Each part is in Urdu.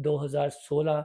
2016,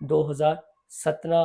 2017,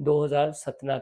2017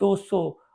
200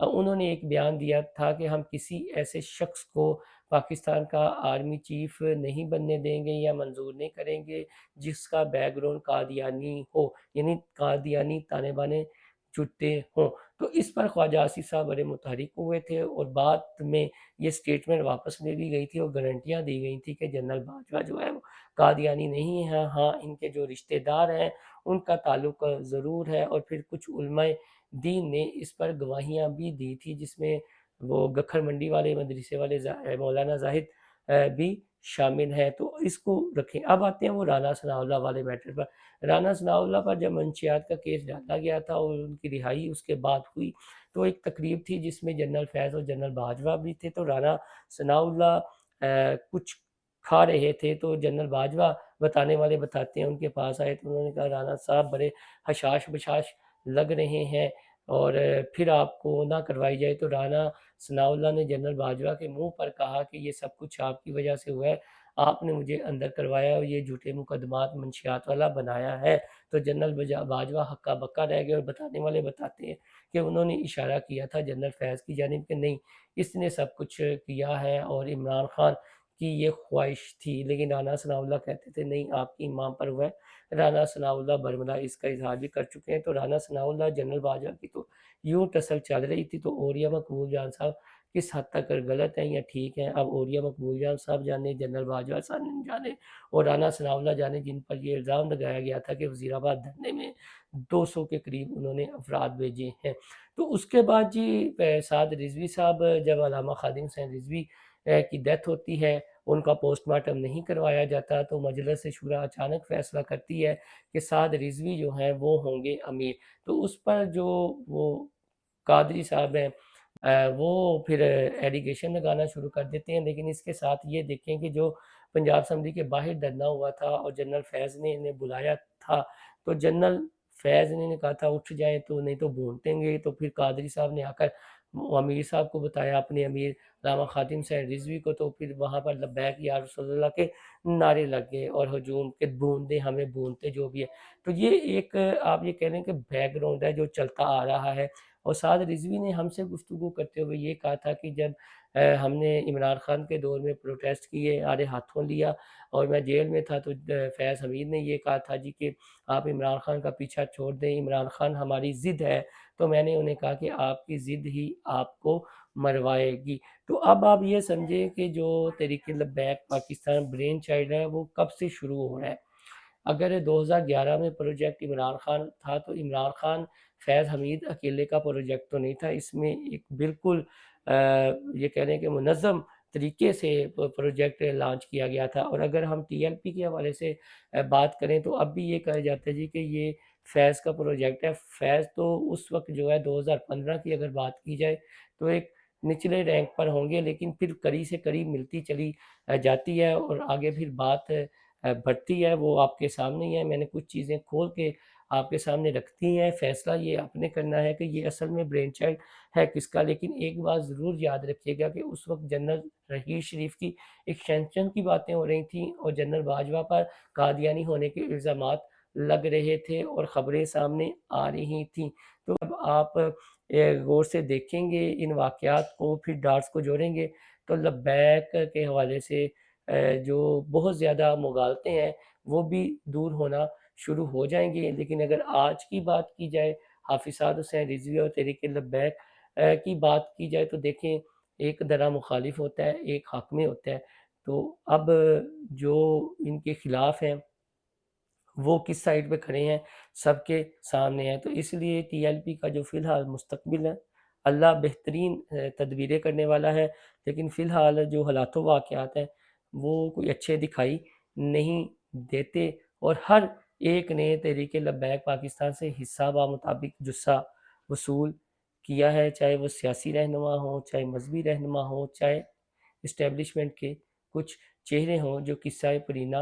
انہوں نے ایک بیان دیا تھا کہ ہم کسی ایسے شخص کو پاکستان کا آرمی چیف نہیں بننے دیں گے یا منظور نہیں کریں گے جس کا بیک گراؤنڈ قادیانی ہو، یعنی قادیانی تانے بانے جٹے ہوں۔ تو اس پر خواجہ آصف صاحب بڑے متحرک ہوئے تھے اور بعد میں یہ سٹیٹمنٹ واپس لے لی گئی تھی اور گارنٹیاں دی گئی تھی کہ جنرل باجوہ جو ہے وہ قادیانی نہیں ہے، ہاں ان کے جو رشتہ دار ہیں ان کا تعلق ضرور ہے، اور پھر کچھ علماء دین نے اس پر گواہیاں بھی دی تھی، جس میں وہ گکھر منڈی والے مدرسے والے مولانا زاہد بھی شامل ہیں۔ تو اس کو رکھیں۔ اب آتے ہیں وہ رانا ثناء اللہ والے میٹر پر۔ رانا ثناء اللہ پر جب منشیات کا کیس ڈالا گیا تھا اور ان کی رہائی اس کے بعد ہوئی تو ایک تقریب تھی جس میں جنرل فیض اور جنرل باجوہ بھی تھے، تو رانا ثناء اللہ کچھ کھا رہے تھے تو جنرل باجوہ بتانے والے بتاتے ہیں ان کے پاس آئے تو انہوں نے کہا رانا صاحب بڑے حشاش بشاش لگ رہے ہیں اور پھر آپ کو نہ کروائی جائے، تو رانا ثناء اللہ نے جنرل باجوہ کے منہ پر کہا کہ یہ سب کچھ آپ کی وجہ سے ہوا ہے، آپ نے مجھے اندر کروایا اور یہ جھوٹے مقدمات منشیات والا بنایا ہے۔ تو جنرل باجوہ ہکا بکا رہ گئے اور بتانے والے بتاتے ہیں کہ انہوں نے اشارہ کیا تھا جنرل فیض کی جانب کہ نہیں اس نے سب کچھ کیا ہے اور عمران خان کی یہ خواہش تھی، لیکن رانا ثناء اللہ کہتے تھے نہیں آپ کی امام پر ہوا ہے۔ رانا ثناء اللہ برملا اس کا اظہار بھی کر چکے ہیں۔ تو رانا ثناء اللہ جنرل باجوہ کی تو یوں ٹسل چل رہی تھی، تو اوریہ مقبول جان صاحب کس حد تک غلط ہیں یا ٹھیک ہیں، اب اوریہ مقبول جان صاحب جانے، جنرل باجوہ صاحب جانے اور رانا ثناء اللہ جانے، جن پر یہ الزام لگایا گیا تھا کہ وزیر آباد دھرنے میں 200 کے قریب انہوں نے افراد بھیجے ہیں۔ تو اس کے بعد جی سعد رضوی صاحب، جب علامہ خادم حسین رضوی کی ڈیتھ ہوتی ہے، ان کا پوسٹ مارٹم نہیں کروایا جاتا، تو مجلس شورا اچانک فیصلہ کرتی ہے کہ سعد رضوی جو ہیں وہ ہوں گے امیر۔ تو اس پر جو وہ قادری صاحب ہیں وہ پھر ایلیگیشن لگانا شروع کر دیتے ہیں، لیکن اس کے ساتھ یہ دیکھیں کہ جو پنجاب اسمبلی کے باہر دھرنا ہوا تھا اور جنرل فیض نے انہیں بلایا تھا، تو جنرل فیض نے کہا تھا اٹھ جائیں تو نہیں تو بھونٹیں گے، تو پھر قادری صاحب نے آ کر امیر صاحب کو بتایا، اپنے امیر علامہ خادم حسین رضوی کو، تو پھر وہاں پر لبیک یا رسول اللہ کے نعرے لگ گئے اور ہجوم کے بھون دیں ہمیں بھونتے جو بھی ہے۔ تو یہ ایک آپ یہ کہہ لیں کہ بیک گراؤنڈ ہے جو چلتا آ رہا ہے۔ اور سعد رضوی نے ہم سے گفتگو کرتے ہوئے یہ کہا تھا کہ جب ہم نے عمران خان کے دور میں پروٹیسٹ کیے، آرے ہاتھوں لیا اور میں جیل میں تھا، تو فیض حمید نے یہ کہا تھا جی کہ آپ عمران خان کا پیچھا چھوڑ دیں، عمران خان ہماری ضد ہے، تو میں نے انہیں کہا کہ آپ کی ضد ہی آپ کو مروائے گی۔ تو اب آپ یہ سمجھیں کہ جو تحریک لبیک پاکستان برین چائلڈ ہے وہ کب سے شروع ہو رہا ہے۔ اگر 2011 میں پروجیکٹ عمران خان تھا تو عمران خان فیض حمید اکیلے کا پروجیکٹ تو نہیں تھا، اس میں ایک بالکل یہ کہہ رہے ہیں کہ منظم طریقے سے پروجیکٹ لانچ کیا گیا تھا۔ اور اگر ہم ٹی ایل پی کے حوالے سے بات کریں تو اب بھی یہ کہا جاتا ہے جی کہ یہ فیض کا پروجیکٹ ہے۔ فیض تو اس وقت جو ہے 2015 کی اگر بات کی جائے تو ایک نچلے رینک پر ہوں گے، لیکن پھر قریب سے قریب ملتی چلی جاتی ہے اور آگے پھر بات بڑھتی ہے، وہ آپ کے سامنے ہی ہے۔ میں نے کچھ چیزیں کھول کے آپ کے سامنے رکھتی ہیں، فیصلہ یہ آپ نے کرنا ہے کہ یہ اصل میں برین چائلڈ ہے کس کا۔ لیکن ایک بات ضرور یاد رکھیے گا کہ اس وقت جنرل رحیل شریف کی ایکسٹینشن کی باتیں ہو رہی تھیں اور جنرل باجوہ پر قادیانی ہونے کے الزامات لگ رہے تھے اور خبریں سامنے آ رہی تھیں۔ تو اب آپ غور سے دیکھیں گے ان واقعات کو، پھر ڈاٹس کو جوڑیں گے تو لبیک کے حوالے سے جو بہت زیادہ مغالطے ہیں وہ بھی دور ہونا شروع ہو جائیں گے۔ لیکن اگر آج کی بات کی جائے، حافظ سعد حسین رضوی اور تحریک لبیک کی بات کی جائے تو دیکھیں ایک درہ مخالف ہوتا ہے، ایک حق میں ہوتا ہے۔ تو اب جو ان کے خلاف ہیں وہ کس سائڈ پہ کھڑے ہیں سب کے سامنے ہیں۔ تو اس لیے ٹی ایل پی کا جو فی الحال مستقبل ہے، اللہ بہترین تدبیریں کرنے والا ہے، لیکن فی الحال جو حالات و واقعات ہیں وہ کوئی اچھے دکھائی نہیں دیتے اور ہر ایک نے تحریک لبیک پاکستان سے حصہ بمطابق جسہ وصول کیا ہے، چاہے وہ سیاسی رہنما ہوں، چاہے مذہبی رہنما ہوں، چاہے اسٹیبلشمنٹ کے کچھ چہرے ہوں جو قصہ پرینہ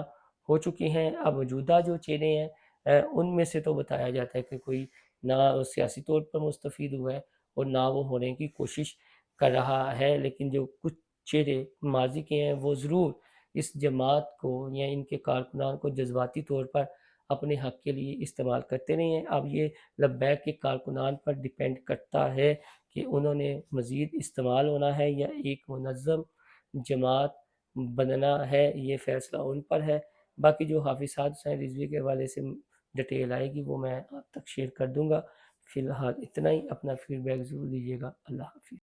ہو چکے ہیں۔ اب موجودہ جو چہرے ہیں ان میں سے تو بتایا جاتا ہے کہ کوئی نہ سیاسی طور پر مستفید ہوا ہے اور نہ وہ ہونے کی کوشش کر رہا ہے، لیکن جو کچھ چہرے ماضی کے ہیں وہ ضرور اس جماعت کو یا ان کے کارکنان کو جذباتی طور پر اپنے حق کے لیے استعمال کرتے نہیں ہیں۔ اب یہ لبیک کے کارکنان پر ڈیپینڈ کرتا ہے کہ انہوں نے مزید استعمال ہونا ہے یا ایک منظم جماعت بننا ہے، یہ فیصلہ ان پر ہے۔ باقی جو حافظ سعد حسین رضوی کے حوالے سے ڈیٹیل آئے گی وہ میں آپ تک شیئر کر دوں گا۔ فی الحال اتنا ہی، اپنا فیڈ بیک ضرور دیجیے گا۔ اللہ حافظ۔